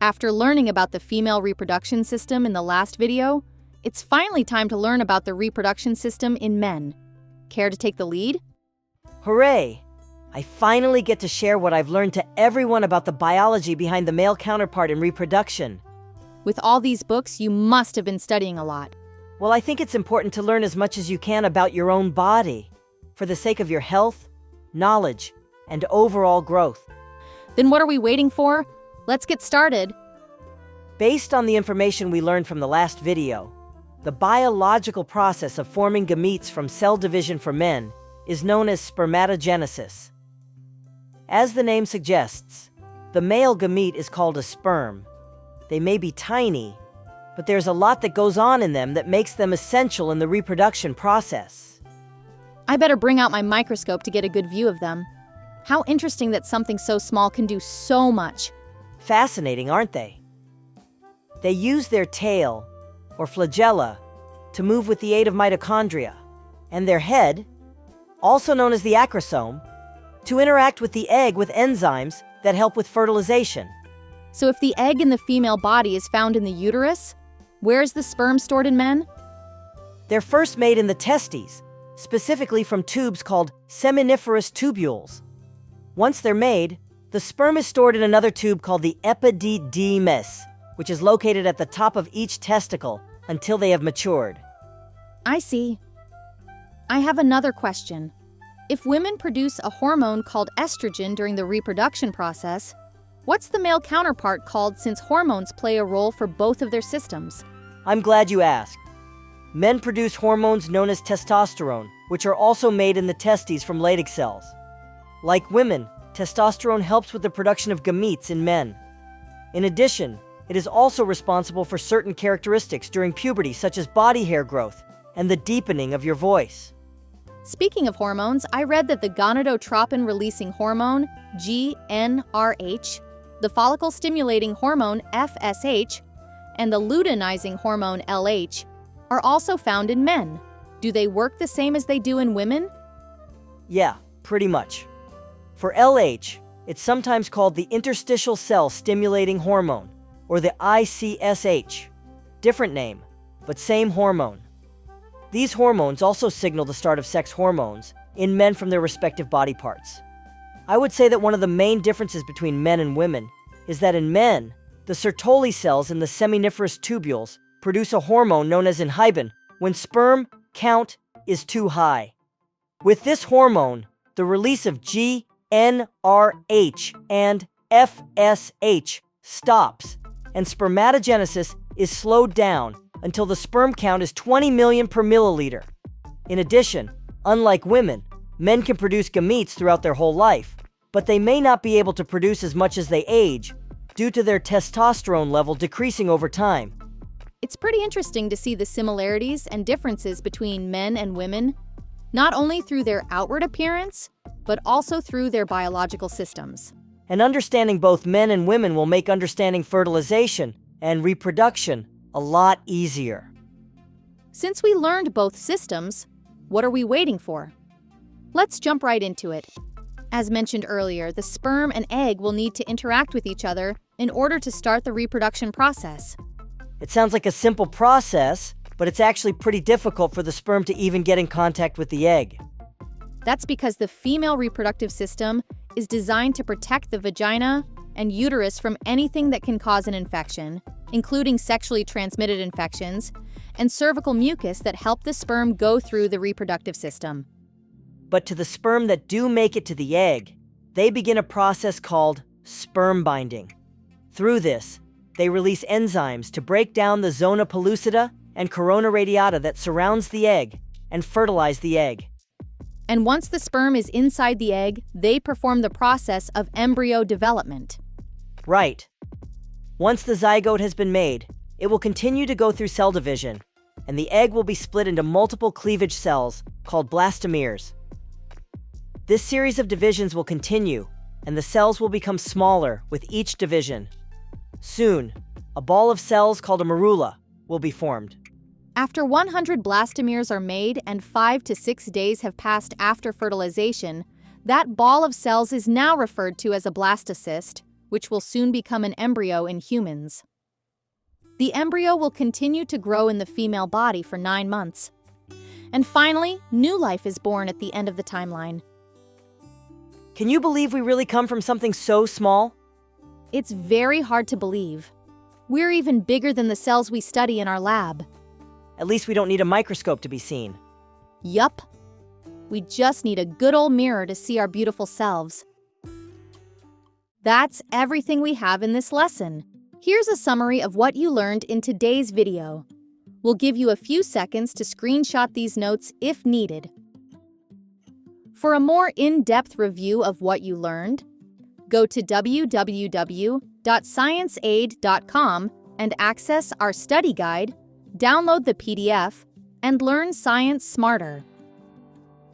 After learning about the female reproduction system in the last video, it's finally time to learn about the reproduction system in men. Care to take the lead? Hooray! I finally get to share what I've learned to everyone about the biology behind the male counterpart in reproduction. With all these books, you must have been studying a lot. Well, I think it's important to learn as much as you can about your own body, for the sake of your health, knowledge, and overall growth. Then what are we waiting for? Let's get started. Based on the information we learned from the last video, the biological process of forming gametes from cell division for men is known as spermatogenesis. As the name suggests, the male gamete is called a sperm. They may be tiny, but there's a lot that goes on in them that makes them essential in the reproduction process. I better bring out my microscope to get a good view of them. How interesting that something so small can do so much. Fascinating, aren't they? They use their tail, or flagella, to move with the aid of mitochondria, and their head, also known as the acrosome, to interact with the egg with enzymes that help with fertilization. So if the egg in the female body is found in the uterus, where is the sperm stored in men? They're first made in the testes, specifically from tubes called seminiferous tubules. Once they're made, the sperm is stored in another tube called the epididymis, which is located at the top of each testicle until they have matured. I see. I have another question. If women produce a hormone called estrogen during the reproduction process, what's the male counterpart called since hormones play a role for both of their systems? I'm glad you asked. Men produce hormones known as testosterone, which are also made in the testes from Leydig cells. Like women, testosterone helps with the production of gametes in men. In addition, it is also responsible for certain characteristics during puberty, such as body hair growth and the deepening of your voice. Speaking of hormones, I read that the gonadotropin-releasing hormone, GnRH, the follicle-stimulating hormone, FSH, and the luteinizing hormone, LH, are also found in men. Do they work the same as they do in women? Yeah, pretty much. For LH, it's sometimes called the interstitial cell stimulating hormone, or the ICSH. Different name, but same hormone. These hormones also signal the start of sex hormones in men from their respective body parts. I would say that one of the main differences between men and women is that in men, the Sertoli cells in the seminiferous tubules produce a hormone known as inhibin when sperm count is too high. With this hormone, the release of GnRH and FSH stops, and spermatogenesis is slowed down until the sperm count is 20 million per milliliter. In addition, unlike women, men can produce gametes throughout their whole life, but they may not be able to produce as much as they age due to their testosterone level decreasing over time. It's pretty interesting to see the similarities and differences between men and women, not only through their outward appearance, but also through their biological systems. And understanding both men and women will make understanding fertilization and reproduction a lot easier. Since we learned both systems, what are we waiting for? Let's jump right into it. As mentioned earlier, the sperm and egg will need to interact with each other in order to start the reproduction process. It sounds like a simple process, but it's actually pretty difficult for the sperm to even get in contact with the egg. That's because the female reproductive system is designed to protect the vagina and uterus from anything that can cause an infection, including sexually transmitted infections, and cervical mucus that help the sperm go through the reproductive system. But to the sperm that do make it to the egg, they begin a process called sperm binding. Through this, they release enzymes to break down the zona pellucida and corona radiata that surrounds the egg and fertilize the egg. And once the sperm is inside the egg, they perform the process of embryo development. Right. Once the zygote has been made, it will continue to go through cell division, and the egg will be split into multiple cleavage cells called blastomeres. This series of divisions will continue, and the cells will become smaller with each division. Soon, a ball of cells called a morula will be formed. After 100 blastomeres are made and 5 to 6 days have passed after fertilization, that ball of cells is now referred to as a blastocyst, which will soon become an embryo in humans. The embryo will continue to grow in the female body for 9 months. And finally, new life is born at the end of the timeline. Can you believe we really come from something so small? It's very hard to believe. We're even bigger than the cells we study in our lab. At least we don't need a microscope to be seen. Yup. We just need a good old mirror to see our beautiful selves. That's everything we have in this lesson. Here's a summary of what you learned in today's video. We'll give you a few seconds to screenshot these notes if needed. For a more in-depth review of what you learned, go to www.ScienceAide.com and access our study guide, download the PDF, and learn science smarter.